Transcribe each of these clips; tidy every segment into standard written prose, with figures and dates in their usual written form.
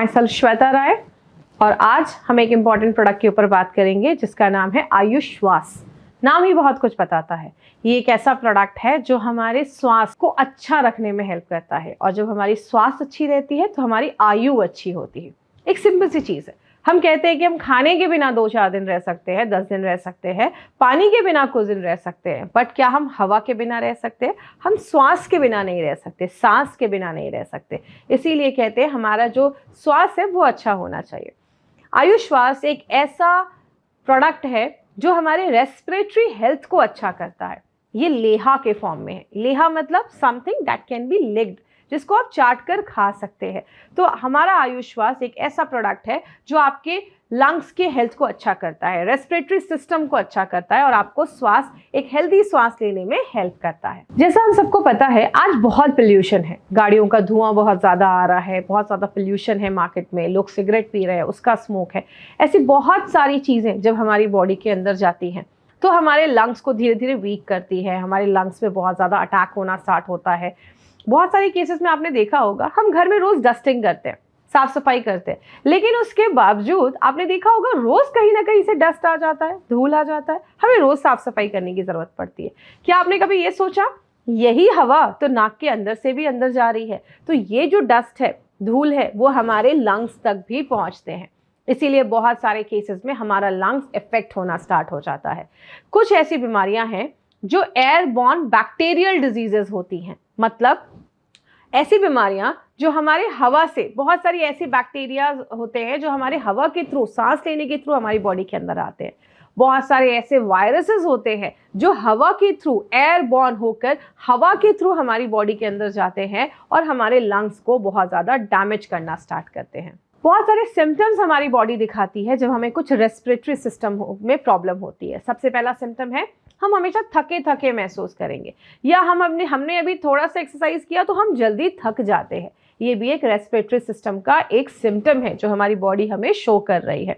My self Shweta Rai और आज हम एक इम्पॉर्टेंट प्रोडक्ट के ऊपर बात करेंगे जिसका नाम है आयुष श्वास। नाम ही बहुत कुछ बताता है। ये एक ऐसा प्रोडक्ट है जो हमारे श्वास को अच्छा रखने में हेल्प करता है और जब हमारी श्वास अच्छी रहती है तो हमारी आयु अच्छी होती है। एक सिंपल सी चीज़ है, हम कहते हैं कि हम खाने के बिना 2-4 दिन रह सकते हैं, 10 दिन रह सकते हैं, पानी के बिना कुछ दिन रह सकते हैं, बट क्या हम हवा के बिना रह सकते हैं? हम श्वास के बिना नहीं रह सकते, सांस के बिना नहीं रह सकते। इसीलिए कहते हैं हमारा जो श्वास है वो अच्छा होना चाहिए। आयुष श्वास एक ऐसा प्रोडक्ट है जो हमारे रेस्पिरेटरी हेल्थ को अच्छा करता है। ये लेहा के फॉर्म में है। लेहा मतलब something that can be licked, जिसको आप चाट कर खा सकते हैं। तो हमारा आयुष श्वास एक ऐसा प्रोडक्ट है जो आपके लंग्स के हेल्थ को अच्छा करता है, रेस्पिरेटरी सिस्टम को अच्छा करता है और आपको श्वास एक हेल्दी श्वास लेने में हेल्प करता है। जैसा हम सबको पता है आज बहुत पोल्यूशन है, गाड़ियों का धुआं बहुत ज़्यादा आ रहा है, बहुत ज़्यादा पोल्यूशन है मार्केट में, लोग सिगरेट पी रहे हैं, उसका स्मोक है। ऐसी बहुत सारी चीज़ें जब हमारी बॉडी के अंदर जाती हैं तो हमारे लंग्स को धीरे धीरे वीक करती है, हमारे लंग्स में बहुत ज़्यादा अटैक होना स्टार्ट होता है। बहुत सारे केसेस में आपने देखा होगा, हम घर में रोज डस्टिंग करते हैं, साफ सफाई करते हैं, लेकिन उसके बावजूद आपने देखा होगा रोज कहीं ना कहीं से डस्ट आ जाता है, धूल आ जाता है। हमें रोज साफ सफाई करने की जरूरत पड़ती है। क्या आपने कभी ये सोचा यही हवा तो नाक के अंदर से भी अंदर जा रही है, तो ये जो डस्ट है, धूल है, वो हमारे लंग्स तक भी पहुंचते हैं। इसीलिए बहुत सारे केसेस में हमारा लंग्स इफेक्ट होना स्टार्ट हो जाता है। कुछ ऐसी बीमारियां हैं जो एयरबॉर्न बैक्टीरियल डिजीजेस होती हैं, मतलब ऐसी बीमारियां जो हमारे हवा से, बहुत सारी ऐसी बैक्टीरिया होते हैं जो हमारे हवा के थ्रू, सांस लेने के थ्रू हमारी बॉडी के अंदर आते हैं। बहुत सारे ऐसे वायरसेस होते हैं जो हवा के थ्रू, एयरबॉर्न होकर हवा के थ्रू हमारी बॉडी के अंदर जाते हैं और हमारे लंग्स को बहुत ज़्यादा डैमेज करना स्टार्ट करते हैं। बहुत सारे सिम्टम्स हमारी बॉडी दिखाती है जब हमें कुछ रेस्पिरेटरी सिस्टम में प्रॉब्लम होती है। सबसे पहला सिम्टम है हम हमेशा थके थके महसूस करेंगे, या हमने अभी थोड़ा सा एक्सरसाइज किया तो हम जल्दी थक जाते हैं। ये भी एक रेस्पिरेटरी सिस्टम का एक सिम्टम है जो हमारी बॉडी हमें शो कर रही है।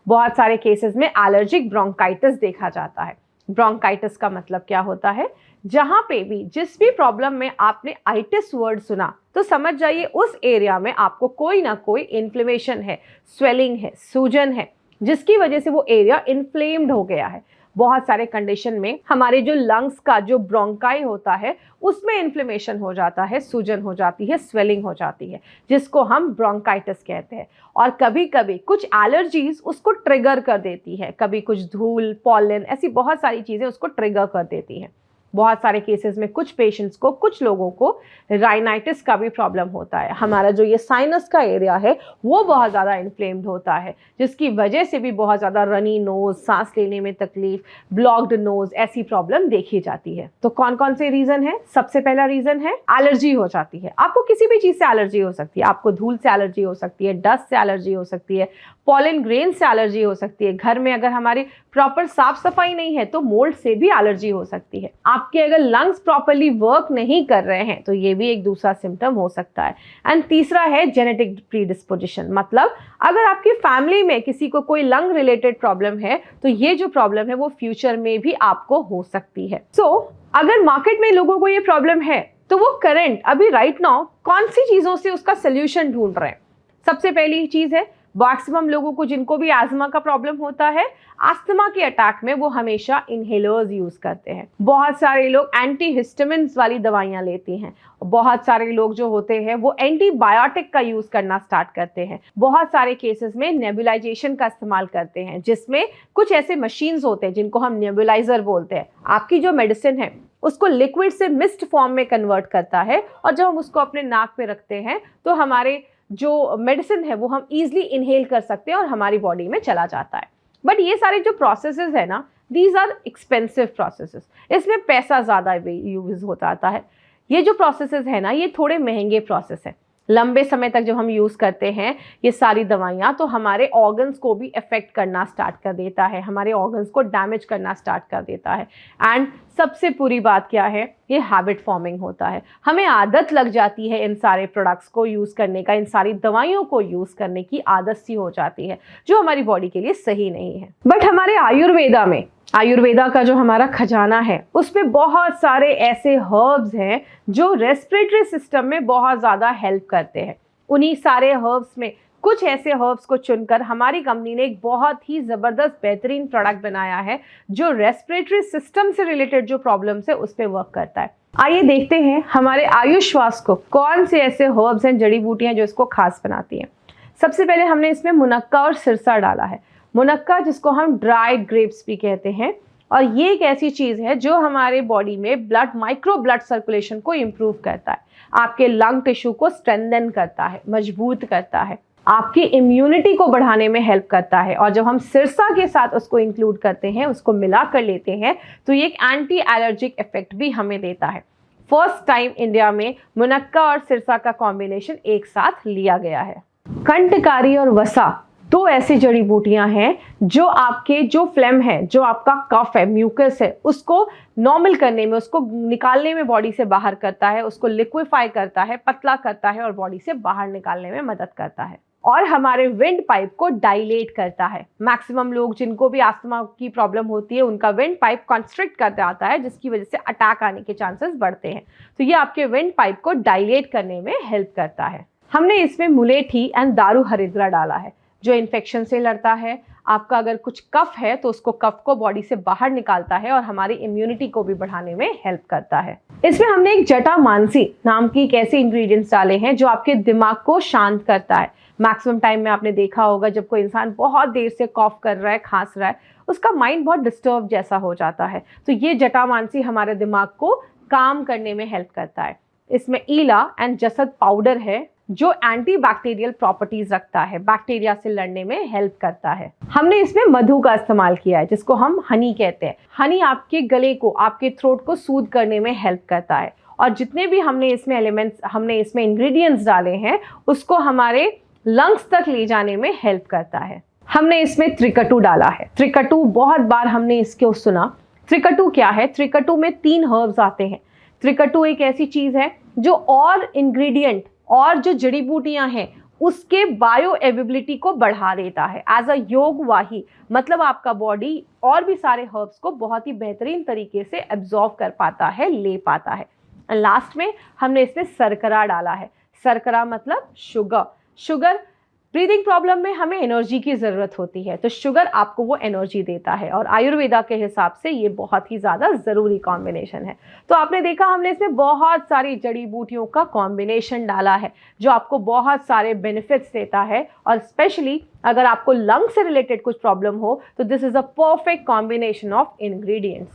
बहुत सारे केसेस में एलर्जिक ब्रोंकाइटिस देखा जाता है। ब्रोंकाइटिस का मतलब क्या होता है? जहां पे भी, जिस भी प्रॉब्लम में आपने आइटिस वर्ड सुना तो समझ जाइए उस एरिया में आपको कोई ना कोई इन्फ्लेमेशन है, स्वेलिंग है, सूजन है, जिसकी वजह से वो एरिया इन्फ्लेम्ड हो गया है। बहुत सारे कंडीशन में हमारे जो लंग्स का जो ब्रोंकाई होता है उसमें इन्फ्लेमेशन हो जाता है, सूजन हो जाती है, स्वेलिंग हो जाती है, जिसको हम ब्रोंकाइटिस कहते हैं। और कभी कभी कुछ एलर्जीज उसको ट्रिगर कर देती है, कभी कुछ धूल, पॉलन, ऐसी बहुत सारी चीज़ें उसको ट्रिगर कर देती हैं। बहुत सारे केसेस में कुछ पेशेंट्स को, कुछ लोगों को राइनाइटिस का भी प्रॉब्लम होता है। हमारा जो ये साइनस का एरिया है वो बहुत ज़्यादा इन्फ्लेम्ड होता है, जिसकी वजह से भी बहुत ज़्यादा रनी नोज, सांस लेने में तकलीफ, ब्लॉक्ड नोज, ऐसी प्रॉब्लम देखी जाती है। तो कौन कौन से रीज़न है? सबसे पहला रीज़न है एलर्जी हो जाती है। आपको किसी भी चीज़ से एलर्जी हो सकती है। आपको धूल से एलर्जी हो सकती है, डस्ट से एलर्जी हो सकती है, पॉलन ग्रेन से एलर्जी हो सकती है। घर में अगर हमारी प्रॉपर साफ सफाई नहीं है तो मोल्ड से भी एलर्जी हो सकती है। आपके अगर लंग्स प्रॉपरली वर्क नहीं कर रहे हैं तो ये भी एक दूसरा सिम्टम हो सकता है। एंड तीसरा है जेनेटिक प्रीडिस्पोजिशन, मतलब अगर आपकी फैमिली में किसी को कोई लंग रिलेटेड प्रॉब्लम है तो ये जो प्रॉब्लम है वो फ्यूचर में भी आपको हो सकती है। अगर मार्केट में लोगों को ये प्रॉब्लम है तो वो करंट अभी राइट नाउ कौन सी चीजों से उसका सोल्यूशन ढूंढ रहे हैं? सबसे पहली चीज है, मैक्सिमम लोगों को जिनको भी एस्थमा का प्रॉब्लम होता है, अस्थमा के अटैक में वो हमेशा इनहेलर्स यूज करते हैं। बहुत सारे लोग एंटीहिस्टामिन्स वाली दवाइयां लेते हैं। बहुत सारे लोग जो होते हैं वो एंटीबायोटिक का यूज करना स्टार्ट करते हैं। बहुत सारे केसेस में नेबुलाइजेशन का इस्तेमाल करते हैं, जिसमें कुछ ऐसे मशीन्स होते हैं जिनको हम नेबुलाइजर बोलते हैं। आपकी जो मेडिसिन है उसको लिक्विड से मिस्ट फॉर्म में कन्वर्ट करता है और जब हम उसको अपने नाक पे रखते हैं तो हमारे जो मेडिसिन है वो हम इजीली इनहेल कर सकते हैं और हमारी बॉडी में चला जाता है। बट ये सारे जो प्रोसेसेस है ना, दीज आर एक्सपेंसिव प्रोसेसेस, इसमें पैसा ज़्यादा यूज होता आता है। ये जो प्रोसेसेस है ना, ये थोड़े महंगे प्रोसेस है। लंबे समय तक जब हम यूज़ करते हैं ये सारी दवाइयाँ तो हमारे ऑर्गन्स को भी इफेक्ट करना स्टार्ट कर देता है, हमारे ऑर्गन्स को डैमेज करना स्टार्ट कर देता है। एंड सबसे बुरी बात क्या है, ये हैबिट फॉर्मिंग होता है। हमें आदत लग जाती है इन सारे प्रोडक्ट्स को यूज़ करने का, इन सारी दवाइयों को यूज़ करने की आदत सी हो जाती है जो हमारी बॉडी के लिए सही नहीं है। बट हमारे आयुर्वेदा का जो हमारा खजाना है उसमें बहुत सारे ऐसे हर्ब्स हैं जो रेस्पिरेटरी सिस्टम में बहुत ज़्यादा हेल्प करते हैं। उन्हीं सारे हर्ब्स में कुछ ऐसे हर्ब्स को चुनकर हमारी कंपनी ने एक बहुत ही ज़बरदस्त बेहतरीन प्रोडक्ट बनाया है जो रेस्पिरेटरी सिस्टम से रिलेटेड जो प्रॉब्लम्स है उस पर वर्क करता है। आइए देखते हैं हमारे आयुष श्वास को कौन से ऐसे हर्ब्स एंड जड़ी बूटियां जो इसको खास बनाती हैं। सबसे पहले हमने इसमें मुनक्का और सिरसा डाला है। मुनक्का जिसको हम ड्राइड ग्रेप्स भी कहते हैं, और ये एक ऐसी चीज़ है जो हमारे बॉडी में माइक्रो ब्लड सर्कुलेशन को इम्प्रूव करता है, आपके लंग टिश्यू को स्ट्रेंथन करता है, मजबूत करता है, आपकी इम्यूनिटी को बढ़ाने में हेल्प करता है। और जब हम सिरसा के साथ उसको इंक्लूड करते हैं, उसको मिला कर लेते हैं, तो ये एक एंटी एलर्जिक इफेक्ट भी हमें देता है। फर्स्ट टाइम इंडिया में मुनक्का और सिरसा का कॉम्बिनेशन एक साथ लिया गया है। कंठकारी और वसा दो ऐसी जड़ी बूटियां हैं जो आपके जो फ्लेम है, जो आपका कफ है, म्यूकस है, उसको नॉर्मल करने में, उसको निकालने में बॉडी से बाहर करता है, उसको लिक्विफाई करता है, पतला करता है और बॉडी से बाहर निकालने में मदद करता है। और हमारे विंड पाइप को डायलेट करता है। मैक्सिमम लोग जिनको भी अस्थमा की प्रॉब्लम होती है उनका विंड पाइप कॉन्स्ट्रिक्ट कर जाता है, जिसकी वजह से अटैक आने के चांसेस बढ़ते हैं। तो ये आपके विंड पाइप को डायलेट करने में हेल्प करता है। हमने इसमें मुलेठी एंड दारू हरिद्रा डाला है जो इन्फेक्शन से लड़ता है। आपका अगर कुछ कफ है तो उसको कफ को बॉडी से बाहर निकालता है और हमारी इम्यूनिटी को भी बढ़ाने में हेल्प करता है। इसमें हमने एक जटामानसी नाम की एक ऐसे इंग्रेडिएंट्स डाले हैं जो आपके दिमाग को शांत करता है। मैक्सिमम टाइम में आपने देखा होगा जब कोई इंसान बहुत देर से कॉफ कर रहा है, खांस रहा है, उसका माइंड बहुत डिस्टर्ब जैसा हो जाता है। तो ये जटामानसी हमारे दिमाग को काम करने में हेल्प करता है। इसमें ईला एंड जसद पाउडर है जो एंटी बैक्टीरियल प्रॉपर्टीज रखता है, बैक्टीरिया से लड़ने में हेल्प करता है। हमने इसमें मधु का इस्तेमाल किया है जिसको हम हनी कहते हैं। हनी आपके गले को, आपके थ्रोट को सूद करने में हेल्प करता है। और जितने भी हमने इसमें एलिमेंट्स, हमने इसमें इंग्रेडिएंट्स डाले हैं, उसको हमारे लंग्स तक ले जाने में हेल्प करता है। हमने इसमें त्रिकटु डाला है। त्रिकटु बहुत बार हमने इसको सुना। त्रिकटु क्या है? त्रिकटु में 3 हर्ब्स आते हैं। त्रिकटु एक ऐसी चीज है जो और इंग्रेडिएंट और जो जड़ी बूटियां हैं उसके बायो अवेलेबिलिटी को बढ़ा देता है। एज अ योग वाही, मतलब आपका बॉडी और भी सारे हर्ब्स को बहुत ही बेहतरीन तरीके से एब्जॉर्ब कर पाता है, ले पाता है। लास्ट में हमने इसमें सरकरा डाला है। सरकरा मतलब शुगर। शुगर, ब्रीदिंग प्रॉब्लम में हमें एनर्जी की ज़रूरत होती है, तो शुगर आपको वो एनर्जी देता है। और आयुर्वेदा के हिसाब से ये बहुत ही ज़्यादा ज़रूरी कॉम्बिनेशन है। तो आपने देखा हमने इसमें बहुत सारी जड़ी बूटियों का कॉम्बिनेशन डाला है जो आपको बहुत सारे बेनिफिट्स देता है। और स्पेशली अगर आपको लंग से रिलेटेड कुछ प्रॉब्लम हो तो this is a perfect combination of ingredients.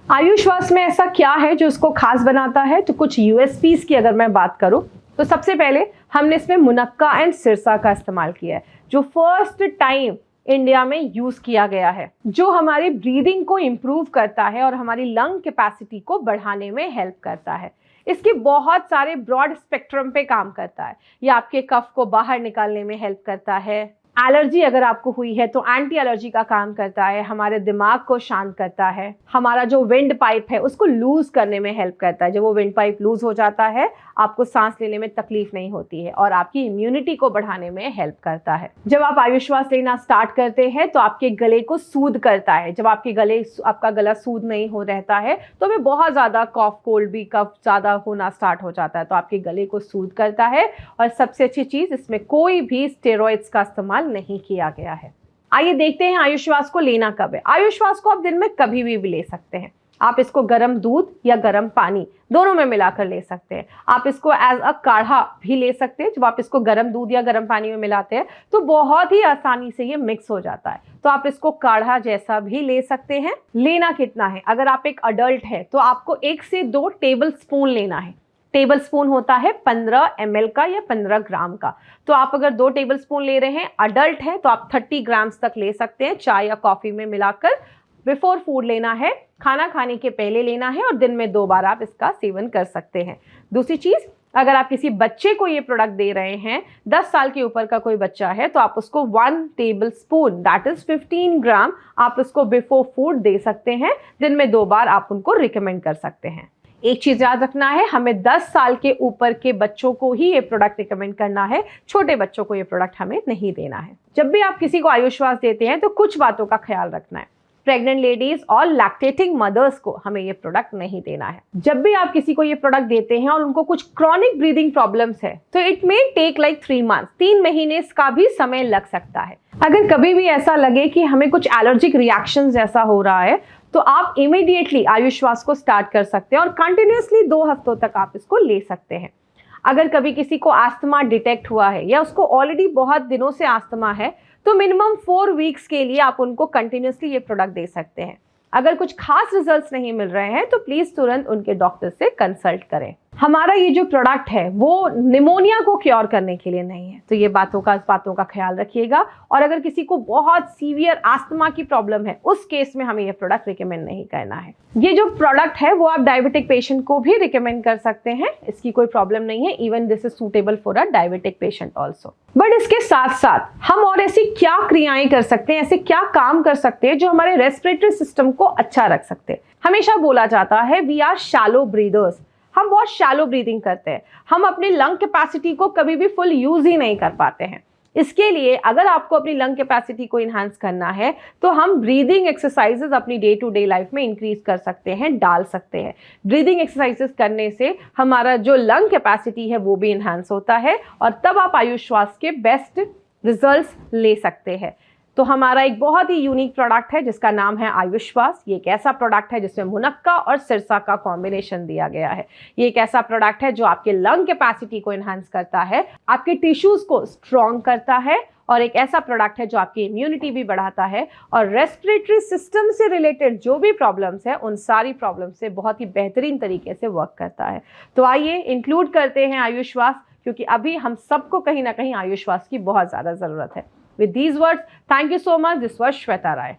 आयुश्वास में ऐसा क्या है जो इसको खास बनाता है? तो कुछ यूएसपीज की अगर मैं बात करूँ तो सबसे पहले हमने इसमें मुनक्का एंड सिरसा का इस्तेमाल किया है जो फर्स्ट टाइम इंडिया में यूज किया गया है, जो हमारी ब्रीदिंग को इम्प्रूव करता है और हमारी लंग कैपेसिटी को बढ़ाने में हेल्प करता है। इसके बहुत सारे ब्रॉड स्पेक्ट्रम पे काम करता है। ये आपके कफ को बाहर निकालने में हेल्प करता है। एलर्जी अगर आपको हुई है तो एंटी एलर्जी का काम करता है, हमारे दिमाग को शांत करता है, हमारा जो विंड पाइप है उसको लूज करने में हेल्प करता है। जब वो विंड पाइप लूज हो जाता है आपको सांस लेने में तकलीफ नहीं होती है और आपकी इम्यूनिटी को बढ़ाने में हेल्प करता है। जब आप आयुश्वास लेना स्टार्ट करते हैं तो आपके गले को सूद करता है। जब आपका गला सूद नहीं हो रहता है तो हमें बहुत ज़्यादा कॉफ, कोल्ड भी कफ ज़्यादा होना स्टार्ट हो जाता है, तो आपके गले को सूद करता है। और सबसे अच्छी चीज़, इसमें कोई भी स्टेरॉइड्स का इस्तेमाल नहीं किया गया है। आइए देखते हैं आयुश्वास को लेना कब है। आयुश्वास को आप दिन में कभी भी ले सकते हैं। आप इसको गर्म दूध या गर्म पानी दोनों में मिलाकर ले सकते हैं। आप इसको एज अ काढ़ा भी ले सकते हैं। जब आप इसको गर्म दूध या गर्म पानी में मिलाते हैं तो बहुत ही आसानी से ये मिक्स हो जाता है, तो आप इसको काढ़ा जैसा भी ले सकते हैं। लेना कितना है? अगर आप एक अडल्ट है तो आपको 1 से 2 टेबल स्पून लेना है। टेबल स्पून होता है 15 ml का या 15 ग्राम का। तो आप अगर 2 टेबल स्पून ले रहे हैं, अडल्ट है, तो आप 30 ग्राम्स तक ले सकते हैं। चाय या कॉफी में मिलाकर बिफोर फूड लेना है, खाना खाने के पहले लेना है और दिन में 2 बार आप इसका सेवन कर सकते हैं। दूसरी चीज, अगर आप किसी बच्चे को ये प्रोडक्ट दे रहे हैं, 10 साल के ऊपर का कोई बच्चा है, तो आप उसको 1 टेबल स्पून दैट इज 15 ग्राम आप उसको बिफोर फूड दे सकते हैं। दिन में 2 बार आप उनको रिकमेंड कर सकते हैं। एक चीज याद रखना है, हमें 10 साल के ऊपर के बच्चों को ही ये प्रोडक्ट रिकमेंड करना है, छोटे बच्चों को ये प्रोडक्ट हमें नहीं देना है। जब भी आप किसी को आयुश्वास देते हैं तो कुछ बातों का ख्याल रखना है। प्रेग्नेंट लेडीज और लैक्टेटिंग मदर्स को हमें ये प्रोडक्ट नहीं देना है। जब भी आप किसी को ये प्रोडक्ट देते हैं और उनको कुछ क्रॉनिक ब्रीदिंग प्रॉब्लम्स है तो it may take like 3 months, 3 महीने का भी समय लग सकता है। अगर कभी भी ऐसा लगे कि हमें कुछ एलर्जिक रिएक्शन जैसा हो रहा है तो आप इमीडिएटली आयुश्वास को स्टार्ट कर सकते हैं और कंटिन्यूसली 2 हफ्तों तक आप इसको ले सकते हैं। अगर कभी किसी को आस्थमा डिटेक्ट हुआ है या उसको ऑलरेडी बहुत दिनों से आस्थमा है तो मिनिमम 4 वीक्स के लिए आप उनको कंटिन्यूसली ये प्रोडक्ट दे सकते हैं। अगर कुछ खास रिजल्ट्स नहीं मिल रहे हैं तो प्लीज तुरंत उनके डॉक्टर से कंसल्ट करें। हमारा ये जो प्रोडक्ट है वो निमोनिया को क्योर करने के लिए नहीं है, तो ये बातों का ख्याल रखिएगा। और अगर किसी को बहुत सीवियर आस्थमा की प्रॉब्लम है उस केस में हमें ये प्रोडक्ट रिकमेंड नहीं करना है। ये जो प्रोडक्ट है वो आप डायबिटिक पेशेंट को भी रिकमेंड कर सकते हैं, इसकी कोई प्रॉब्लम नहीं है। Even this is suitable for a diabetic patient also. But इसके साथ साथ हम और ऐसी क्या क्रियाएं कर सकते हैं, ऐसे क्या काम कर सकते हैं जो हमारे रेस्पिरेटरी सिस्टम को अच्छा रख सकते हैं। हमेशा बोला जाता है वी आर शैलो ब्रीदर्स, हम बहुत शैलो ब्रीदिंग करते हैं, हम अपनी लंग कैपेसिटी को कभी भी फुल यूज ही नहीं कर पाते हैं। इसके लिए अगर आपको अपनी लंग कैपेसिटी को इन्हांस करना है तो हम ब्रीदिंग एक्सरसाइजेस अपनी डे टू डे लाइफ में इंक्रीज कर सकते हैं, डाल सकते हैं। ब्रीदिंग एक्सरसाइजेस करने से हमारा जो लंग कैपेसिटी है वो भी इन्हांस होता है और तब आप आयुश्वास के बेस्ट रिजल्ट्स ले सकते हैं। तो हमारा एक बहुत ही यूनिक प्रोडक्ट है जिसका नाम है आयुश्वास। ये एक ऐसा प्रोडक्ट है जिसमें मुनक्का और सिरसा का कॉम्बिनेशन दिया गया है। ये एक ऐसा प्रोडक्ट है जो आपके लंग कैपेसिटी को एनहांस करता है, आपके टिश्यूज को स्ट्रॉन्ग करता है और एक ऐसा प्रोडक्ट है जो आपकी इम्यूनिटी भी बढ़ाता है और रेस्पिरेटरी सिस्टम से रिलेटेड जो भी प्रॉब्लम्स है उन सारी प्रॉब्लम्स से बहुत ही बेहतरीन तरीके से वर्क करता है। तो आइए इंक्लूड करते हैं आयुश्वास, क्योंकि अभी हम सबको कहीं ना कहीं आयुश्वास की बहुत ज़्यादा ज़रूरत है। With these words, thank you so much. This was Shweta Rai.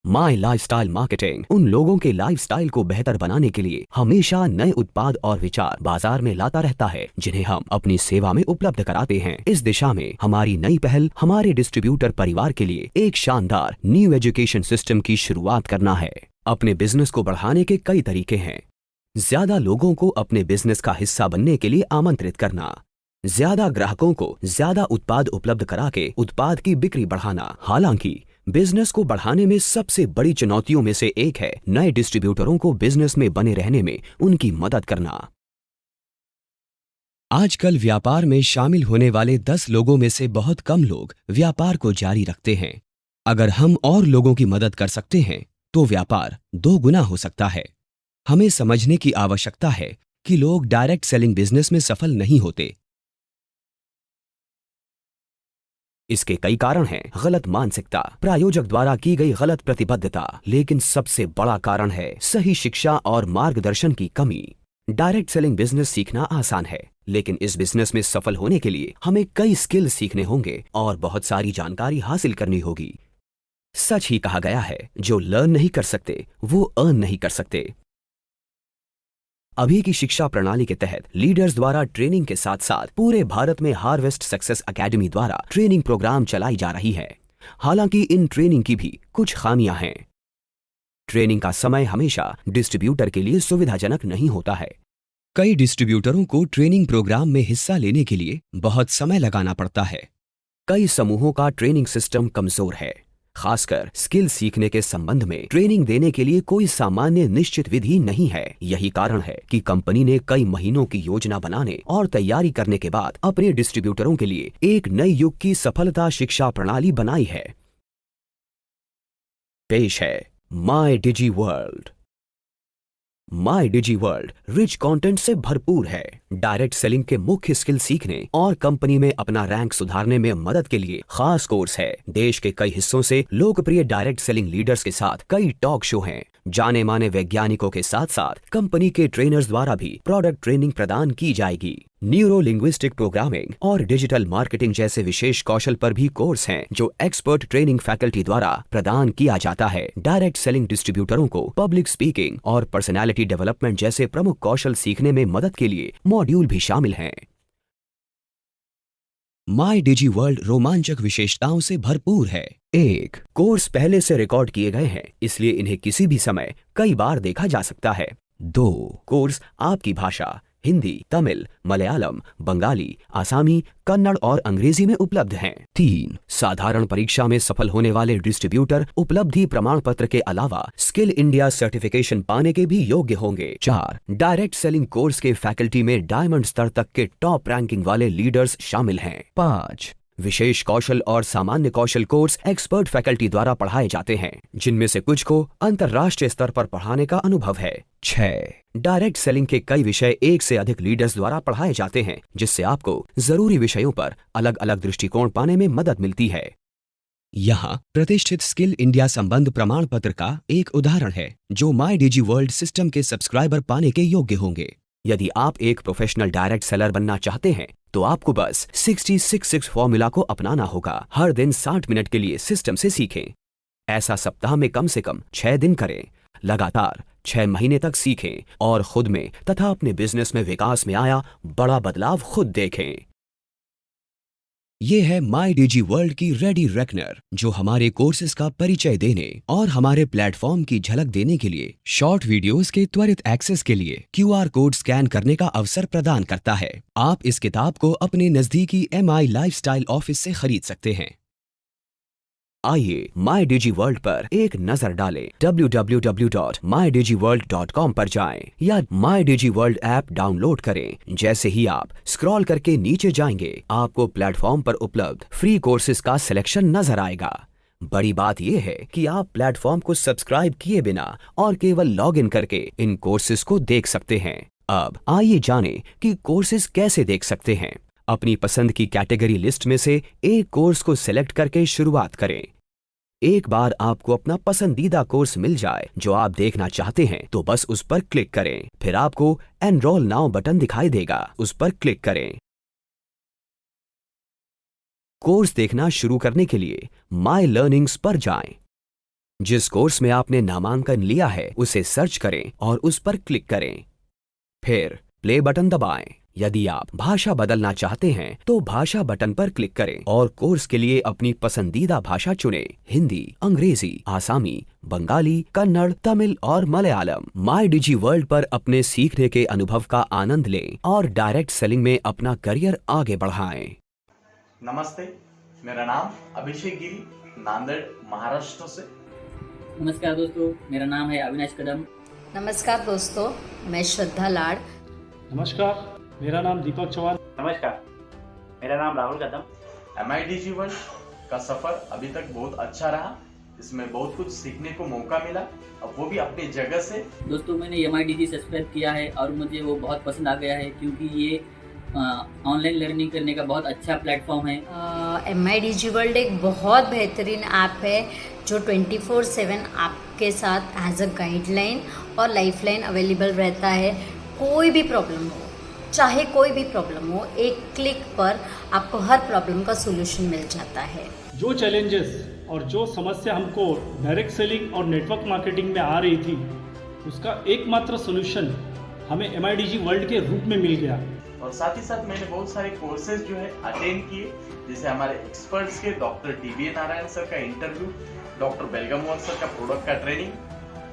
My lifestyle marketing उन लोगों के लाइफस्टाइल को बेहतर बनाने के लिए हमेशा नए उत्पाद और विचार बाजार में लाता रहता है, जिन्हें हम अपनी सेवा में उपलब्ध कराते हैं। इस दिशा में हमारी नई पहल हमारे डिस्ट्रीब्यूटर परिवार के लिए एक शानदार न्यू एजुकेशन सिस्टम की शुरुआत करना है। अपने बिजनेस को बढ़ाने के कई तरीके हैं। ज्यादा लोगों को अपने बिजनेस का हिस्सा बनने के लिए आमंत्रित करना, ज्यादा ग्राहकों को ज्यादा उत्पाद उपलब्ध करा के उत्पाद की बिक्री बढ़ाना। हालांकि बिजनेस को बढ़ाने में सबसे बड़ी चुनौतियों में से एक है नए डिस्ट्रीब्यूटरों को बिजनेस में बने रहने में उनकी मदद करना। आजकल व्यापार में शामिल होने वाले 10 लोगों में से बहुत कम लोग व्यापार को जारी रखते हैं। अगर हम और लोगों की मदद कर सकते हैं तो व्यापार 2 गुना हो सकता है। हमें समझने की आवश्यकता है कि लोग डायरेक्ट सेलिंग बिजनेस में सफल नहीं होते। इसके कई कारण हैं। गलत मानसिकता, प्रायोजक द्वारा की गई गलत प्रतिबद्धता, लेकिन सबसे बड़ा कारण है सही शिक्षा और मार्गदर्शन की कमी। डायरेक्ट सेलिंग बिजनेस सीखना आसान है, लेकिन इस बिजनेस में सफल होने के लिए हमें कई स्किल सीखने होंगे और बहुत सारी जानकारी हासिल करनी होगी। सच ही कहा गया है, जो लर्न नहीं कर सकते वो अर्न नहीं कर सकते। अभी की शिक्षा प्रणाली के तहत लीडर्स द्वारा ट्रेनिंग के साथ साथ पूरे भारत में हार्वेस्ट सक्सेस अकेडमी द्वारा ट्रेनिंग प्रोग्राम चलाई जा रही है। हालांकि इन ट्रेनिंग की भी कुछ खामियां हैं। ट्रेनिंग का समय हमेशा डिस्ट्रीब्यूटर के लिए सुविधाजनक नहीं होता है। कई डिस्ट्रीब्यूटरों को ट्रेनिंग प्रोग्राम में हिस्सा लेने के लिए बहुत समय लगाना पड़ता है। कई समूहों का ट्रेनिंग सिस्टम कमजोर है। खासकर स्किल सीखने के संबंध में ट्रेनिंग देने के लिए कोई सामान्य निश्चित विधि नहीं है। यही कारण है कि कंपनी ने कई महीनों की योजना बनाने और तैयारी करने के बाद अपने डिस्ट्रीब्यूटरों के लिए एक नए युग की सफलता शिक्षा प्रणाली बनाई है। पेश है माई डिजी वर्ल्ड। माई डिजी वर्ल्ड रिच कंटेंट से भरपूर है। डायरेक्ट सेलिंग के मुख्य स्किल सीखने और कंपनी में अपना रैंक सुधारने में मदद के लिए खास कोर्स है। देश के कई हिस्सों से लोकप्रिय डायरेक्ट सेलिंग लीडर्स के साथ कई टॉक शो हैं। जाने माने वैज्ञानिकों के साथ साथ कंपनी के ट्रेनर्स द्वारा भी प्रोडक्ट ट्रेनिंग प्रदान की जाएगी। न्यूरो लिंग्विस्टिक प्रोग्रामिंग और डिजिटल मार्केटिंग जैसे विशेष कौशल पर भी कोर्स हैं, जो एक्सपर्ट ट्रेनिंग फैकल्टी द्वारा प्रदान किया जाता है। डायरेक्ट सेलिंग डिस्ट्रीब्यूटरों को पब्लिक स्पीकिंग और पर्सनैलिटी डेवलपमेंट जैसे प्रमुख कौशल सीखने में मदद के लिए मॉड्यूल भी शामिल हैं। माई डिजी वर्ल्ड रोमांचक विशेषताओं से भरपूर है। 1. कोर्स पहले से रिकॉर्ड किए गए हैं, इसलिए इन्हें किसी भी समय कई बार देखा जा सकता है। 2. कोर्स आपकी भाषा हिंदी, तमिल, मलयालम, बंगाली, आसामी, कन्नड़ और अंग्रेजी में उपलब्ध हैं। 3. साधारण परीक्षा में सफल होने वाले डिस्ट्रीब्यूटर उपलब्धि प्रमाण पत्र के अलावा स्किल इंडिया सर्टिफिकेशन पाने के भी योग्य होंगे। 4. डायरेक्ट सेलिंग कोर्स के फैकल्टी में डायमंड स्तर तक के टॉप रैंकिंग वाले लीडर्स शामिल हैं। 5. विशेष कौशल और सामान्य कौशल कोर्स एक्सपर्ट फैकल्टी द्वारा पढ़ाए जाते हैं, जिनमें से कुछ को अंतर्राष्ट्रीय स्तर पर पढ़ाने का अनुभव है। 6. डायरेक्ट सेलिंग के कई विषय एक से अधिक लीडर्स द्वारा पढ़ाए जाते हैं, जिससे आपको जरूरी विषयों पर अलग अलग दृष्टिकोण पाने में मदद मिलती है। यहाँ प्रतिष्ठित स्किल इंडिया संबंध प्रमाण पत्र का एक उदाहरण है, जो माई डिजी वर्ल्ड सिस्टम के सब्सक्राइबर पाने के योग्य होंगे। यदि आप एक प्रोफेशनल डायरेक्ट सेलर बनना चाहते हैं, तो आपको बस 60-6-6 फॉर्मूला को अपनाना होगा। हर दिन 60 मिनट के लिए सिस्टम से सीखें। ऐसा सप्ताह में कम से कम 6 दिन करें। लगातार 6 महीने तक सीखें और खुद में तथा अपने बिजनेस में विकास में आया बड़ा बदलाव खुद देखें। ये है माई डिजी वर्ल्ड की रेडी रेकनर, जो हमारे कोर्सेज का परिचय देने और हमारे प्लेटफॉर्म की झलक देने के लिए शॉर्ट वीडियोस के त्वरित एक्सेस के लिए QR कोड स्कैन करने का अवसर प्रदान करता है। आप इस किताब को अपने नजदीकी MI लाइफस्टाइल ऑफिस से खरीद सकते हैं। आइए माई डिजी वर्ल्ड पर एक नजर डालें। www.mydigiworld.com पर जाएं या माई डिजी वर्ल्ड ऐप डाउनलोड करें। जैसे ही आप स्क्रॉल करके नीचे जाएंगे, आपको प्लेटफॉर्म पर उपलब्ध फ्री कोर्सेज का सिलेक्शन नजर आएगा। बड़ी बात यह है कि आप प्लेटफॉर्म को सब्सक्राइब किए बिना और केवल लॉगिन करके इन कोर्सेज को देख सकते हैं। अब आइए जानें कि कोर्सेज कैसे देख सकते हैं। अपनी पसंद की कैटेगरी लिस्ट में से एक कोर्स को सिलेक्ट करके शुरुआत करें। एक बार आपको अपना पसंदीदा कोर्स मिल जाए जो आप देखना चाहते हैं, तो बस उस पर क्लिक करें। फिर आपको एनरोल नाउ बटन दिखाई देगा, उस पर क्लिक करें। कोर्स देखना शुरू करने के लिए माई लर्निंग्स पर जाएं। जिस कोर्स में आपने नामांकन लिया है, उसे सर्च करें और उस पर क्लिक करें। फिर प्ले बटन दबाएं। यदि आप भाषा बदलना चाहते हैं, तो भाषा बटन पर क्लिक करें और कोर्स के लिए अपनी पसंदीदा भाषा चुनें। हिंदी, अंग्रेजी, आसामी, बंगाली, कन्नड़, तमिल और मलयालम। माई डिजी वर्ल्ड पर अपने सीखने के अनुभव का आनंद लें और डायरेक्ट सेलिंग में अपना करियर आगे बढ़ाएं। नमस्ते, मेरा नाम अभिषेक गिरी, नांदेड़, महाराष्ट्र से। नमस्कार दोस्तों, मेरा नाम है अविनाश कदम। नमस्कार दोस्तों, मैं श्रद्धा लाड़। नमस्कार, मेरा नाम दीपक चौहान। नमस्कार, मेरा नाम राहुल कदम। MIDG वर्ल्ड का सफर अभी तक बहुत अच्छा रहा। इसमें बहुत कुछ सीखने को मौका मिला, अब वो भी अपनी जगह से। दोस्तों, मैंने MIDG सब्सक्राइब किया है और मुझे वो बहुत पसंद आ गया है, क्योंकि ये ऑनलाइन लर्निंग करने का बहुत अच्छा प्लेटफॉर्म है। MIDG वर्ल्ड एक बहुत बेहतरीन ऐप है जो 24/7 आपके साथ एज अ गाइडलाइन और लाइफलाइन अवेलेबल रहता है। कोई भी प्रॉब्लम हो, चाहे कोई भी प्रॉब्लम हो, एक क्लिक पर आपको हर प्रॉब्लम का सोल्यूशन मिल जाता है। जो चैलेंजेस और जो समस्या हमको डायरेक्ट सेलिंग और नेटवर्क मार्केटिंग में आ रही थी, उसका एकमात्र सोल्यूशन हमें MIDG वर्ल्ड के रूप में मिल गया। और साथ ही साथ मैंने बहुत सारे कोर्सेज जो है अटेंड किए, जैसे हमारे एक्सपर्ट्स के डॉक्टर DBA नारायण सर का इंटरव्यू, डॉक्टर बेलगामोर सर का प्रोडक्ट का ट्रेनिंग,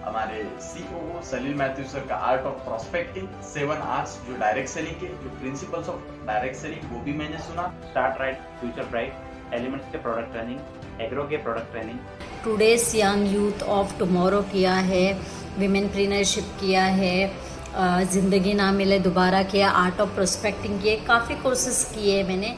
हमारे COO सलील मैथ्यू सर का आर्ट ऑफ प्रोस्पेक्टिंग, 7 आर्ट्स जो डायरेक्ट सेलिंग के, जो प्रिंसिपल्स ऑफ डायरेक्ट सेलिंग, वो भी मैंने सुना। Start right, future bright, elements के प्रोडक्ट ट्रेनिंग, एग्रो के product training, today's young youth of tomorrow किया है, विमेनप्रेन्योरशिप किया है, ज़िंदगी ना मिले दोबारा किया, आर्ट ऑफ प्रोस्पेक्टिंग किए, काफ़ी कोर्सेज किए मैंने।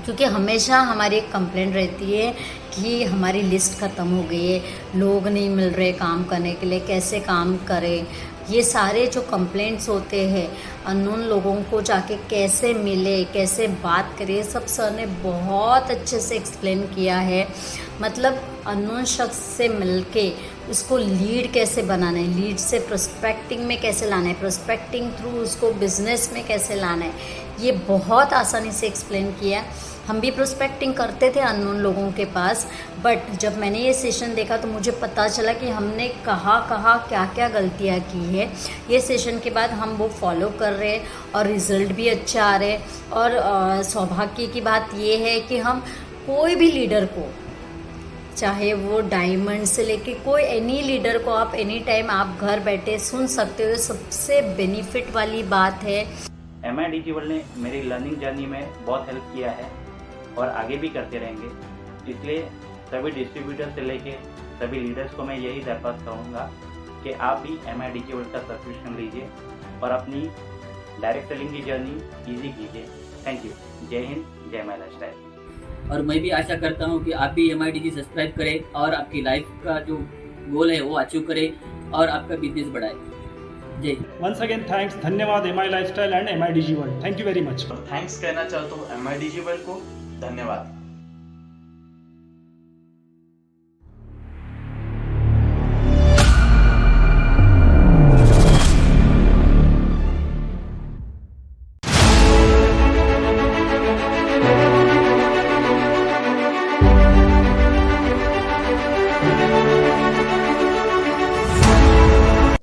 क्योंकि हमेशा हमारी एक कंप्लेंट रहती है कि हमारी लिस्ट ख़त्म हो गई है, लोग नहीं मिल रहे काम करने के लिए, कैसे काम करें। ये सारे जो कंप्लेंट्स होते हैं, अननोन लोगों को जाके कैसे मिले, कैसे बात करें, सब सर ने बहुत अच्छे से एक्सप्लेन किया है। मतलब अननोन शख्स से मिलके उसको लीड कैसे बनाना है, लीड से प्रोस्पेक्टिंग में कैसे लाना है, प्रोस्पेक्टिंग थ्रू उसको बिजनेस में कैसे लाना है, ये बहुत आसानी से एक्सप्लेन किया। हम भी प्रोस्पेक्टिंग करते थे अननोन लोगों के पास, बट जब मैंने ये सेशन देखा तो मुझे पता चला कि हमने कहाँ क्या क्या गलतियाँ की है। ये सेशन के बाद हम वो फॉलो कर रहे हैं और रिज़ल्ट भी अच्छा आ रहे हैं। और सौभाग्य की बात ये है कि हम कोई भी लीडर को, चाहे वो डायमंड से लेके कोई एनी लीडर को आप एनी टाइम आप घर बैठे सुन सकते हो। सबसे बेनिफिट वाली बात है। MIDG वर्ल्ड ने मेरी लर्निंग जर्नी में बहुत हेल्प किया है और आगे भी करते रहेंगे। इसलिए सभी डिस्ट्रीब्यूटर से लेके सभी लीडर्स को मैं यही दरख्वास्त करूँगा कि आप भी MIDG वर्ल्ड का सब्सक्रिप्शन लीजिए और अपनी डायरेक्ट सेलिंग की जर्नी ईजी कीजिए। Thank you. जय हिंद, जय माय लाइफस्टाइल। और मैं भी आशा करता हूँ कि आप भी MIDG सब्सक्राइब करें और आपकी लाइफ का जो गोल है वो अचीव करें और आपका बिजनेस बढ़ाए। जय हिंद। वंस अगेन थैंक्स, धन्यवाद MI lifestyle and MIDG world. Thank you very much. और थैंक्स कहना चाहता हूँ MIDG वर्ल्ड को। धन्यवाद।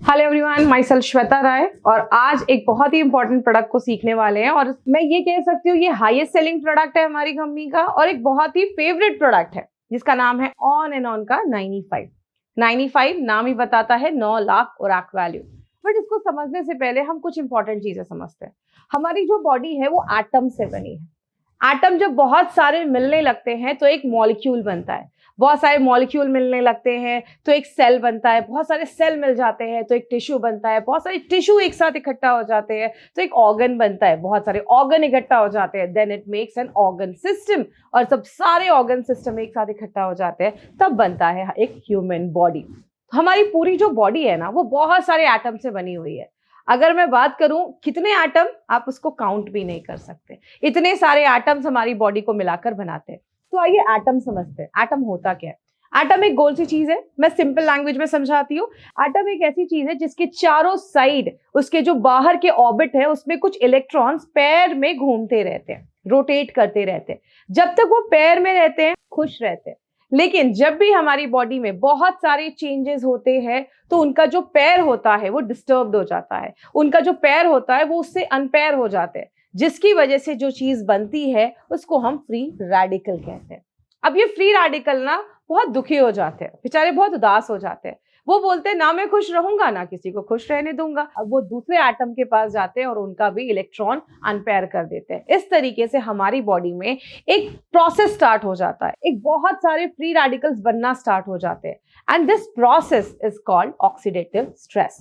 Hello everyone, myself Shweta Rai और आज एक बहुत ही इंपॉर्टेंट प्रोडक्ट को सीखने वाले हैं। और मैं ये कह सकती हूँ ये हाईएस्ट सेलिंग प्रोडक्ट है हमारी कंपनी का और एक बहुत ही फेवरेट प्रोडक्ट है जिसका नाम है ऑन एंड ऑन का 95 नाम ही बताता है 9 लाख ओराक वैल्यू। बट इसको समझने से पहले हम कुछ इंपॉर्टेंट चीजें समझते हैं। हमारी जो बॉडी है वो एटम से बनी है। एटम जब बहुत सारे मिलने लगते हैं तो एक मॉलिक्यूल बनता है। बहुत सारे मॉलिक्यूल मिलने लगते हैं तो एक सेल बनता है। बहुत सारे सेल मिल जाते हैं तो एक टिश्यू बनता है। बहुत सारे टिश्यू एक साथ इकट्ठा हो जाते हैं तो एक ऑर्गन बनता है। बहुत सारे ऑर्गन इकट्ठा हो जाते हैं, then it makes an organ system. और सब सारे ऑर्गन सिस्टम एक साथ इकट्ठा हो जाते हैं तब बनता है एक ह्यूमन बॉडी। हमारी पूरी जो बॉडी है ना वो बहुत सारे एटम से बनी हुई है। अगर मैं बात करूं कितने एटम, आप उसको काउंट भी नहीं कर सकते। इतने सारे एटम्स हमारी बॉडी को मिलाकर बनाते हैं। तो आइए एटम समझते हैं। एटम होता क्या है? एटम एक गोल सी चीज है। मैं सिंपल लैंग्वेज में समझाती हूँ। एटम एक ऐसी चीज है जिसके चारों साइड, उसके जो बाहर के ऑर्बिट है उसमें कुछ इलेक्ट्रॉन्स पैर में घूमते रहते हैं, रोटेट करते रहते हैं। जब तक वो पैर में रहते हैं खुश रहते हैं। लेकिन जब भी हमारी बॉडी में बहुत सारे चेंजेस होते हैं तो उनका जो पैर होता है वो डिस्टर्ब्ड हो जाता है। उनका जो पैर होता है वो उससे अनपैर हो जाते हैं, जिसकी वजह से जो चीज बनती है उसको हम फ्री रेडिकल कहते हैं। अब ये फ्री रेडिकल ना बहुत दुखी हो जाते हैं, बेचारे बहुत उदास हो जाते हैं। वो बोलते हैं ना मैं खुश रहूंगा ना किसी को खुश रहने दूंगा। अब वो दूसरे एटम के पास जाते हैं और उनका भी इलेक्ट्रॉन अनपेयर कर देते हैं। इस तरीके से हमारी बॉडी में एक प्रोसेस स्टार्ट हो जाता है। एक बहुत सारे फ्री रेडिकल्स बनना स्टार्ट हो जाते हैं and this process is called oxidative stress.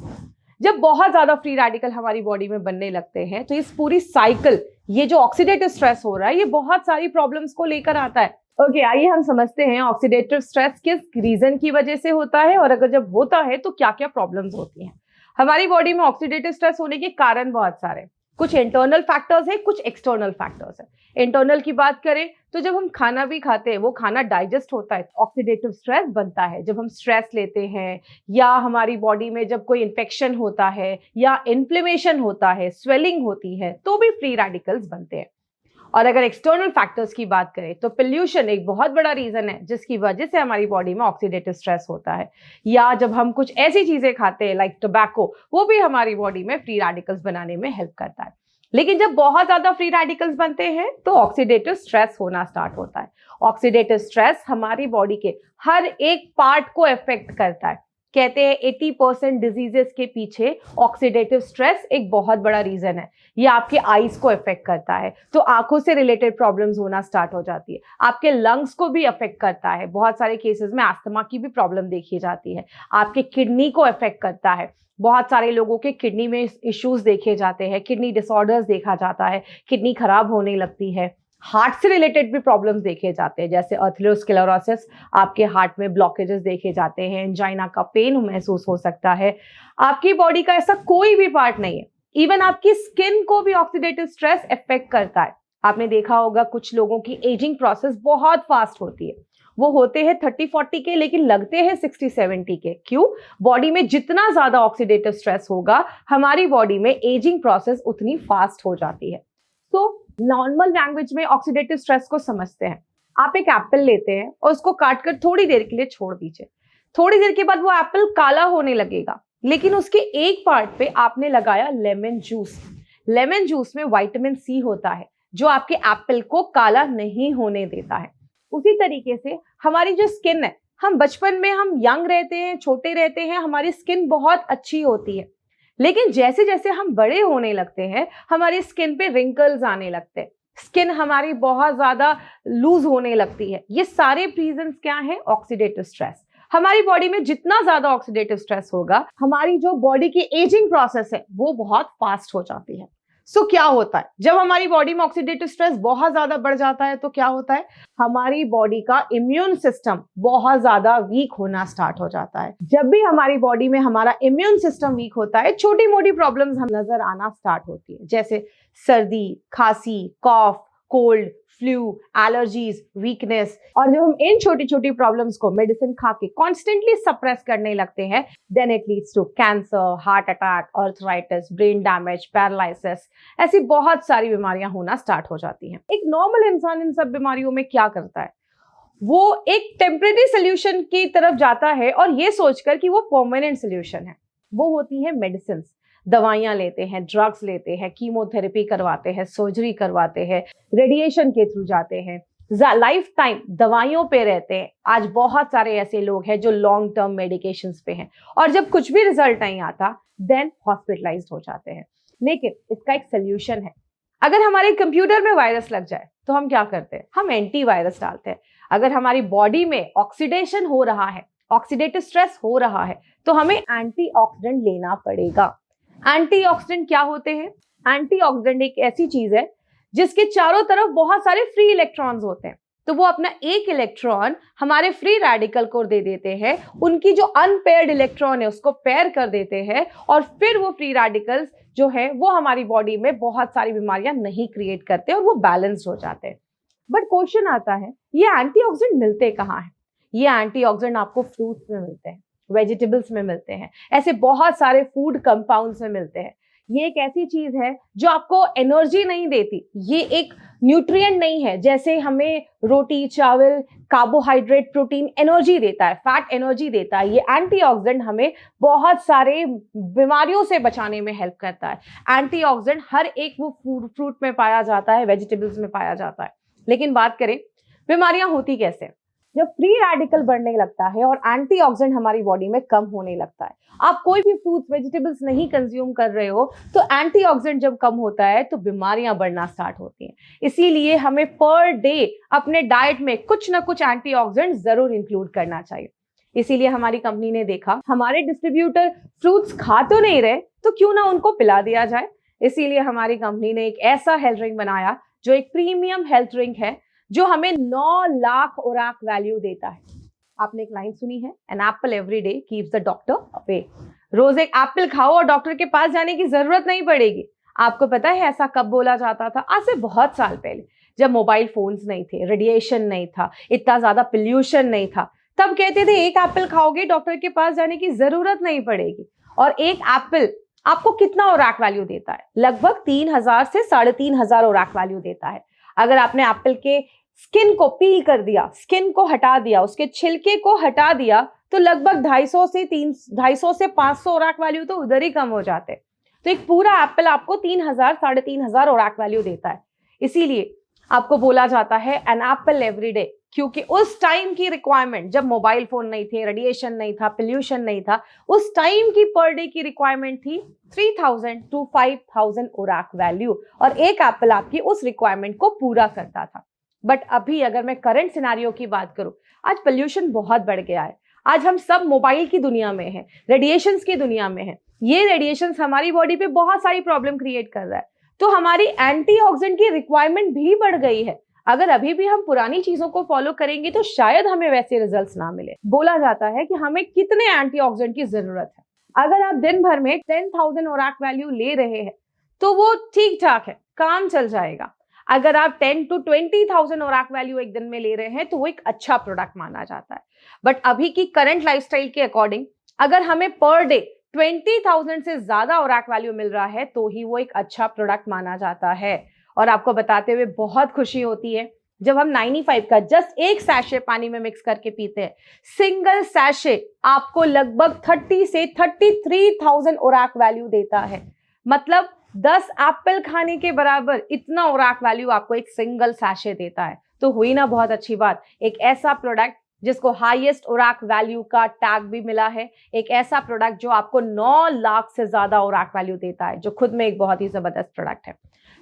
जब बहुत ज्यादा फ्री रेडिकल हमारी बॉडी में बनने लगते हैं तो इस पूरी साइकिल, ये जो ऑक्सीडेटिव स्ट्रेस हो रहा है ये बहुत सारी प्रॉब्लम्स को लेकर आता है। ओके, आइए हम समझते हैं ऑक्सीडेटिव स्ट्रेस किस रीजन की वजह से होता है और अगर जब होता है तो क्या क्या प्रॉब्लम्स होती हैं। हमारी बॉडी में ऑक्सीडेटिव स्ट्रेस होने के कारण बहुत सारे, कुछ इंटरनल फैक्टर्स है, कुछ एक्सटर्नल फैक्टर्स है। इंटरनल की बात करें तो जब हम खाना भी खाते हैं वो खाना डाइजेस्ट होता है, ऑक्सीडेटिव स्ट्रेस बनता है। जब हम स्ट्रेस लेते हैं या हमारी बॉडी में जब कोई इन्फेक्शन होता है या इन्फ्लेमेशन होता है, स्वेलिंग होती है तो भी फ्री रेडिकल्स बनते हैं। और अगर एक्सटर्नल फैक्टर्स की बात करें तो पोल्यूशन एक बहुत बड़ा रीजन है जिसकी वजह से हमारी बॉडी में ऑक्सीडेटिव स्ट्रेस होता है। या जब हम कुछ ऐसी चीजें खाते हैं लाइक टोबैको, वो भी हमारी बॉडी में फ्री रेडिकल्स बनाने में हेल्प करता है। लेकिन जब बहुत ज्यादा फ्री रेडिकल्स बनते हैं तो ऑक्सीडेटिव स्ट्रेस होना स्टार्ट होता है। ऑक्सीडेटिव स्ट्रेस हमारी बॉडी के हर एक पार्ट को इफेक्ट करता है। कहते हैं 80% डिजीजेस के पीछे ऑक्सीडेटिव स्ट्रेस एक बहुत बड़ा रीजन है। ये आपके आईज को इफेक्ट करता है तो आंखों से रिलेटेड प्रॉब्लम्स होना स्टार्ट हो जाती है। आपके लंग्स को भी अफेक्ट करता है। बहुत सारे केसेस में अस्थमा की भी प्रॉब्लम देखी जाती है। आपके किडनी को अफेक्ट करता है। बहुत सारे लोगों के किडनी में इश्यूज देखे जाते हैं, किडनी डिसऑर्डर्स देखा जाता है, किडनी खराब होने लगती है। हार्ट से रिलेटेड भी प्रॉब्लम्स देखे जाते हैं जैसे अथेरोस्क्लेरोसिस, आपके हार्ट में ब्लॉकेजेस देखे जाते हैं, एंजाइना का पेन महसूस हो सकता है। आपकी बॉडी का ऐसा कोई भी पार्ट नहीं है, इवन आपकी स्किन को भी ऑक्सीडेटिव स्ट्रेस इफेक्ट करता है। आपने देखा होगा कुछ लोगों की एजिंग प्रोसेस बहुत फास्ट होती है। वो होते हैं 30-40 के लेकिन लगते हैं 60-70 के। क्यों? बॉडी में जितना ज्यादा ऑक्सीडेटिव स्ट्रेस होगा हमारी बॉडी में एजिंग प्रोसेस उतनी फास्ट हो जाती है। तो नॉर्मल लैंग्वेज में ऑक्सीडेटिव स्ट्रेस को समझते हैं। आप एक एप्पल लेते हैं और उसको काट कर थोड़ी देर के लिए छोड़ दीजिए। थोड़ी देर के बाद वो एप्पल काला होने लगेगा, लेकिन उसके एक पार्ट पे आपने लगाया लेमन जूस। लेमन जूस में विटामिन सी होता है जो आपके एप्पल को काला नहीं होने देता है। उसी तरीके से हमारी जो स्किन है, हम बचपन में हम यंग रहते हैं, छोटे रहते हैं, हमारी स्किन बहुत अच्छी होती है, लेकिन जैसे जैसे हम बड़े होने लगते हैं हमारी स्किन पे रिंकल्स आने लगते हैं, स्किन हमारी बहुत ज्यादा लूज होने लगती है। ये सारे रीजंस क्या है? Oxidative stress. हमारी बॉडी में जितना ज्यादा ऑक्सीडेटिव स्ट्रेस होगा, हमारी जो बॉडी की एजिंग प्रोसेस है वो बहुत फास्ट हो जाती है। सो क्या होता है जब हमारी बॉडी में ऑक्सीडेटिव स्ट्रेस बहुत ज्यादा बढ़ जाता है? तो क्या होता है, हमारी बॉडी का इम्यून सिस्टम बहुत ज्यादा वीक होना स्टार्ट हो जाता है। जब भी हमारी बॉडी में हमारा इम्यून सिस्टम वीक होता है, छोटी मोटी प्रॉब्लम्स हम नजर आना स्टार्ट होती है, जैसे सर्दी, खांसी, कॉफ, कोल्ड, फ्लू, एलर्जीज, वीकनेस। और जब हम इन छोटी छोटी प्रॉब्लम्स को मेडिसिन खा के कॉन्स्टेंटली सप्रेस करने लगते हैं, then it leads to cancer, heart attack, arthritis, brain damage, paralysis, ऐसी बहुत सारी बीमारियां होना स्टार्ट हो जाती हैं। एक नॉर्मल इंसान इन सब बीमारियों में क्या करता है? वो एक टेम्परेरी सोल्यूशन की तरफ जाता है और ये सोचकर कि वो परमानेंट सोल्यूशन है। वो होती है मेडिसिन। दवाइयां लेते हैं, ड्रग्स लेते हैं, कीमोथेरेपी करवाते हैं, सर्जरी करवाते हैं, रेडिएशन के थ्रू जाते हैं, लाइफ टाइम दवाइयों पे रहते हैं। आज बहुत सारे ऐसे लोग हैं जो लॉन्ग टर्म मेडिकेशंस पे हैं और जब कुछ भी रिजल्ट नहीं आता देन हॉस्पिटलाइज्ड हो जाते हैं। लेकिन इसका एक सोल्यूशन है। अगर हमारे कंप्यूटर में वायरस लग जाए तो हम क्या करते हैं? हम एंटीवायरस डालते हैं। अगर हमारी बॉडी में ऑक्सीडेशन हो रहा है, ऑक्सीडेटिव स्ट्रेस हो रहा है, तो हमें एंटीऑक्सीडेंट लेना पड़ेगा। एंटीऑक्सीडेंट क्या होते हैं? एंटीऑक्सीडेंट एक ऐसी चीज है जिसके चारों तरफ बहुत सारे फ्री इलेक्ट्रॉन्स होते हैं, तो वो अपना एक इलेक्ट्रॉन हमारे फ्री रेडिकल को दे देते हैं, उनकी जो अनपेयर्ड इलेक्ट्रॉन है उसको पेयर कर देते हैं और फिर वो फ्री रेडिकल्स जो है वो हमारी बॉडी में बहुत सारी बीमारियां नहीं क्रिएट करते और वो बैलेंस्ड हो जाते हैं। बट क्वेश्चन आता है, ये एंटीऑक्सीडेंट मिलते कहाँ हैं? ये एंटीऑक्सीडेंट आपको फ्रूट्स में मिलते हैं, वेजिटेबल्स में मिलते हैं, ऐसे बहुत सारे फूड कंपाउंड्स में मिलते हैं। ये एक ऐसी चीज है जो आपको एनर्जी नहीं देती, ये एक न्यूट्रिएंट नहीं है। जैसे हमें रोटी, चावल, कार्बोहाइड्रेट, प्रोटीन एनर्जी देता है, फैट एनर्जी देता है, ये एंटीऑक्सीडेंट हमें बहुत सारे बीमारियों से बचाने में हेल्प करता है। एंटीऑक्सीडेंट हर एक वो फ्रूट में पाया जाता है, वेजिटेबल्स में पाया जाता है। लेकिन बात करें बीमारियां होती कैसे? जब फ्री रेडिकल बढ़ने लगता है और एंटीऑक्सीडेंट हमारी बॉडी में कम होने लगता है। आप कोई भी फ्रूट्स, वेजिटेबल्स नहीं कंज्यूम कर रहे हो तो एंटीऑक्सीडेंट जब कम होता है तो बीमारियां बढ़ना स्टार्ट होती हैं। इसीलिए हमें पर डे अपने डाइट में कुछ ना कुछ एंटीऑक्सीडेंट जरूर इंक्लूड करना चाहिए। इसीलिए हमारी कंपनी ने देखा हमारे डिस्ट्रीब्यूटर फ्रूट्स खा तो नहीं रहे, तो क्यों ना उनको पिला दिया जाए। इसीलिए हमारी कंपनी ने एक ऐसा हेल्थ ड्रिंक बनाया जो एक प्रीमियम हेल्थ ड्रिंक है, जो हमें 9 लाख ओराक वैल्यू देता है। आपने एक लाइन सुनी है, an apple every day keeps the doctor away. रोज एक एप्पल खाओ और डॉक्टर के पास जाने की जरूरत नहीं पड़ेगी। आपको पता है ऐसा कब बोला जाता था? आज से बहुत साल पहले, जब मोबाइल फोन्स नहीं थे, रेडिएशन नहीं था, इतना ज्यादा पोल्यूशन नहीं था, तब कहते थे एक एप्पल खाओगे डॉक्टर के पास जाने की जरूरत नहीं पड़ेगी। और एक एप्पल आपको कितना ओराक वैल्यू देता है? लगभग 3000 से 3500 ओराक वैल्यू देता है। अगर आपने एप्पल के स्किन को पील कर दिया, स्किन को हटा दिया, उसके छिलके को हटा दिया, तो लगभग 250 से 500 ओराक वैल्यू तो उधर ही कम हो जाते। तो एक पूरा एप्पल आपको 3000 3500 ओराक वैल्यू देता है। इसीलिए आपको बोला जाता है एन एप्पल एवरी डे, क्योंकि उस टाइम की रिक्वायरमेंट, जब मोबाइल फोन नहीं थे, रेडिएशन नहीं था, पोल्यूशन नहीं था, उस टाइम की पर डे की रिक्वायरमेंट थी 3000 to 5000 ओराक वैल्यू, और एक एप्पल आपकी उस रिक्वायरमेंट को पूरा करता था। बट अभी अगर मैं करंट सिनेरियो की बात करूं, आज पोल्यूशन बहुत बढ़ गया है। आज हम सब मोबाइल की दुनिया में हैं, रेडिएशंस की दुनिया में हैं। ये रेडिएशंस हमारी बॉडी पे बहुत सारी प्रॉब्लम क्रिएट कर रहा है, तो हमारी एंटीऑक्सीडेंट की रिक्वायरमेंट भी बढ़ गई है। अगर अभी भी हम पुरानी चीजों को फॉलो करेंगे तो शायद हमें वैसे रिजल्ट्स ना मिले। बोला जाता है कि हमें कितने एंटीऑक्सीडेंट की जरूरत है। अगर आप दिन भर में 10,000 ओराक वैल्यू ले रहे हैं तो वो ठीक ठाक है, काम चल जाएगा। अगर आप 10 to 20,000 ओराक वैल्यू एक दिन में ले रहे हैं तो वो एक अच्छा प्रोडक्ट माना जाता है। बट अभी की करंट लाइफस्टाइल के अकॉर्डिंग अगर हमें पर डे 20,000 से ज्यादा ओराक वैल्यू मिल रहा है तो ही वो एक अच्छा प्रोडक्ट माना जाता है। और आपको बताते हुए बहुत खुशी होती है जब हम 95 का जस्ट एक सैशे पानी में मिक्स करके पीते हैं। सिंगल सैशे आपको लगभग 30 से 33,000 ओराक वैल्यू देता है, मतलब 10 एप्पल खाने के बराबर इतना ओराक वैल्यू आपको एक सिंगल सैशे देता है। तो हुई ना बहुत अच्छी बात, एक ऐसा प्रोडक्ट जिसको हाईएस्ट ओराक वैल्यू का टैग भी मिला है, एक ऐसा प्रोडक्ट जो आपको 9 लाख से ज्यादा ओराक वैल्यू देता है, जो खुद में एक बहुत ही जबरदस्त प्रोडक्ट है।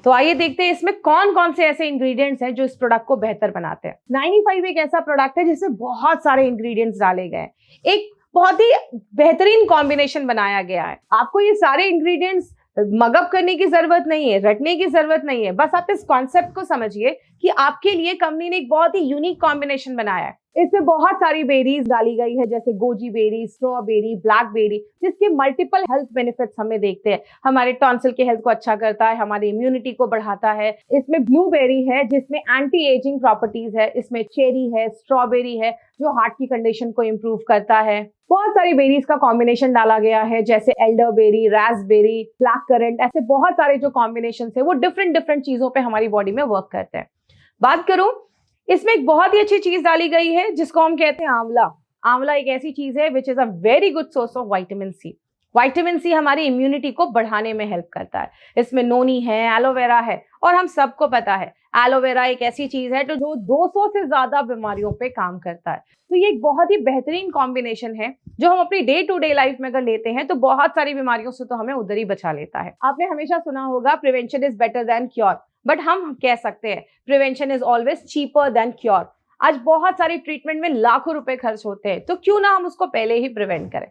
तो आइए देखते हैं इसमें कौन कौन से ऐसे इंग्रेडिएंट्स हैं जो इस प्रोडक्ट को बेहतर बनाते हैं। 95 एक ऐसा प्रोडक्ट है जिसमें बहुत सारे इंग्रेडिएंट्स डाले गए हैं, एक बहुत ही बेहतरीन कॉम्बिनेशन बनाया गया है। आपको ये सारे इंग्रेडिएंट्स मगअप करने की जरूरत नहीं है, रटने की जरूरत नहीं है, बस आप इस कॉन्सेप्ट को समझिए कि आपके लिए कंपनी ने एक बहुत ही यूनिक कॉम्बिनेशन बनाया है। इसमें बहुत सारी बेरीज डाली गई है, जैसे गोजी बेरी, स्ट्रॉबेरी, ब्लैकबेरी, जिसके मल्टीपल हेल्थ बेनिफिट्स हमें देखते हैं। हमारे टॉन्सिल के हेल्थ को अच्छा करता है, हमारी इम्यूनिटी को बढ़ाता है। इसमें ब्लूबेरी है जिसमें एंटी एजिंग प्रॉपर्टीज है, इसमें चेरी है, स्ट्रॉबेरी है जो हार्ट की कंडीशन को इम्प्रूव करता है। बहुत सारी बेरीज का कॉम्बिनेशन डाला गया है, जैसे एल्डरबेरी, रास्पबेरी, ब्लैक करंट, ऐसे बहुत सारे जो कॉम्बिनेशन है वो डिफरेंट चीजों पे हमारी बॉडी में वर्क करते हैं। बात करूं, इसमें एक बहुत ही अच्छी चीज डाली गई है जिसको हम कहते हैं आंवला। आंवला एक ऐसी चीज है which is a very good source of vitamin C. Vitamin C हमारी इम्यूनिटी को बढ़ाने में हेल्प करता है। इसमें नोनी है, एलोवेरा है, और हम सबको पता है एलोवेरा एक ऐसी चीज है जो 200 से ज्यादा बीमारियों पे काम करता है। तो ये एक बहुत ही बेहतरीन कॉम्बिनेशन है जो हम अपनी डे टू डे लाइफ में अगर लेते हैं तो बहुत सारी बीमारियों से तो हमें उधर ही बचा लेता है। आपने हमेशा सुना होगा prevention is better than cure, but हम कह सकते हैं prevention is always cheaper than cure. आज बहुत सारी ट्रीटमेंट में लाखों रुपए खर्च होते हैं, तो क्यों ना हम उसको पहले ही प्रिवेंट करें।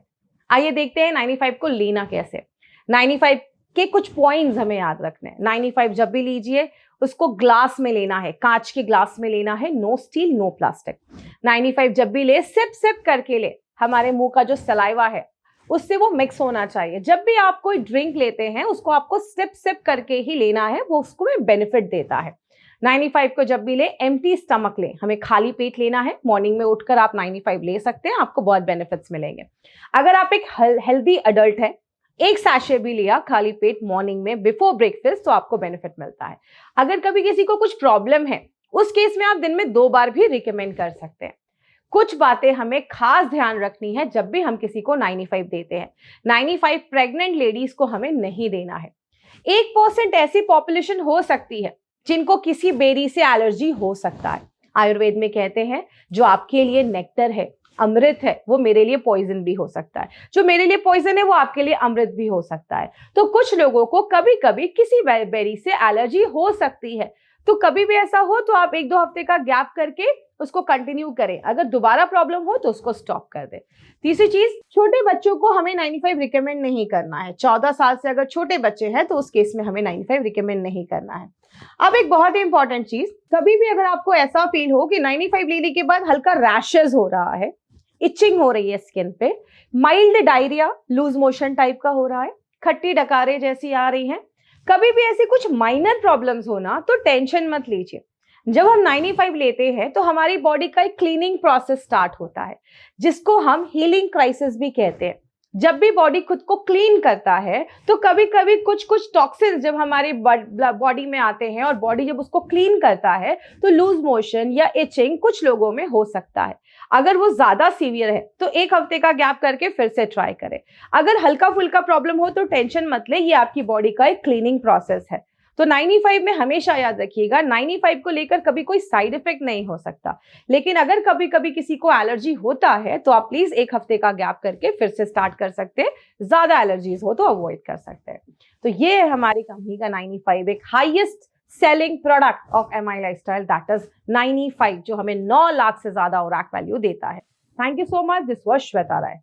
आइए देखते हैं 95 को लेना कैसे। 95 के कुछ पॉइंट्स हमें याद रखने हैं। 95 जब भी लीजिए उसको ग्लास में लेना है, कांच के ग्लास में लेना है, नो स्टील नो प्लास्टिक। 95 जब भी ले सिप करके ले, हमारे मुंह का जो सलाइवा है उससे वो मिक्स होना चाहिए। जब भी आप कोई ड्रिंक लेते हैं उसको आपको सिप करके ही लेना है, वो उसको में बेनिफिट देता है। 95 को जब भी ले एम्प्टी स्टमक ले, हमें खाली पेट लेना है। मॉर्निंग में उठकर आप 95 ले सकते हैं, आपको बहुत बेनिफिट्स मिलेंगे। अगर आप एक हेल्दी अडल्ट है, एक सैशे भी लिया खाली पेट मॉर्निंग में बिफोर ब्रेकफास्ट, तो आपको बेनिफिट मिलता है। अगर कभी किसी को कुछ प्रॉब्लम है उस केस में आप दिन में 2 बार भी रिकमेंड कर सकते हैं। कुछ बातें हमें खास ध्यान रखनी है जब भी हम किसी को 95 देते हैं। 95 प्रेग्नेंट लेडीज को हमें नहीं देना है। 1% ऐसी पॉपुलेशन हो सकती है जिनको किसी बेरी से एलर्जी हो सकता है। आयुर्वेद में कहते हैं जो आपके लिए नेक्टर है, अमृत है, वो मेरे लिए पॉइजन भी हो सकता है। जो मेरे लिए पॉइजन है वो आपके लिए अमृत भी हो सकता है। तो कुछ लोगों को कभी कभी किसी बेरी से एलर्जी हो सकती है, तो कभी भी ऐसा हो तो आप 1-2 हफ्ते का गैप करके उसको कंटिन्यू करें। अगर दोबारा प्रॉब्लम हो तो उसको स्टॉप कर दें। तीसरी चीज, छोटे बच्चों को हमें 95 रिकमेंड नहीं करना है। 14 साल से अगर छोटे बच्चे हैं तो उस केस में हमें 95 रिकमेंड नहीं करना है। अब एक बहुत ही इंपॉर्टेंट चीज, कभी भी अगर आपको ऐसा फील हो कि 95 लेने के बाद हल्का रैशेस हो रहा है, इचिंग हो रही है स्किन पे, mild diarrhoea, loose motion type का हो रहा है, खट्टी डकारे जैसी आ रही हैं, कभी भी ऐसी कुछ माइनर प्रॉब्लम्स होना, तो टेंशन मत लीजिए। जब हम 95 लेते हैं तो हमारी बॉडी का एक क्लीनिंग प्रोसेस स्टार्ट होता है जिसको हम हीलिंग क्राइसिस भी कहते हैं। जब भी बॉडी खुद को क्लीन करता है तो कभी कभी कुछ टॉक्सिन्स जब हमारी बॉडी में आते हैं और बॉडी जब उसको क्लीन करता है तो लूज मोशन या इचिंग कुछ लोगों में हो सकता है। अगर वो ज्यादा सीवियर है तो 1 हफ्ते का गैप करके फिर से ट्राई करें। अगर हल्का फुल्का प्रॉब्लम हो तो टेंशन मत ले, ये आपकी बॉडी का एक क्लीनिंग प्रोसेस है। तो 95 में हमेशा याद रखिएगा 95 को लेकर कभी कोई साइड इफेक्ट नहीं हो सकता, लेकिन अगर कभी कभी किसी को एलर्जी होता है तो आप प्लीज 1 हफ्ते का गैप करके फिर से स्टार्ट कर सकते हैं। ज्यादा एलर्जीज हो तो अवॉइड कर सकते हैं। तो ये है हमारी कंपनी का 95, एक highest selling product of MI lifestyle, that is 95, जो हमें 9 लाख से ज्यादा ओराक वैल्यू देता है। Thank you so much. This was Shweta Rai.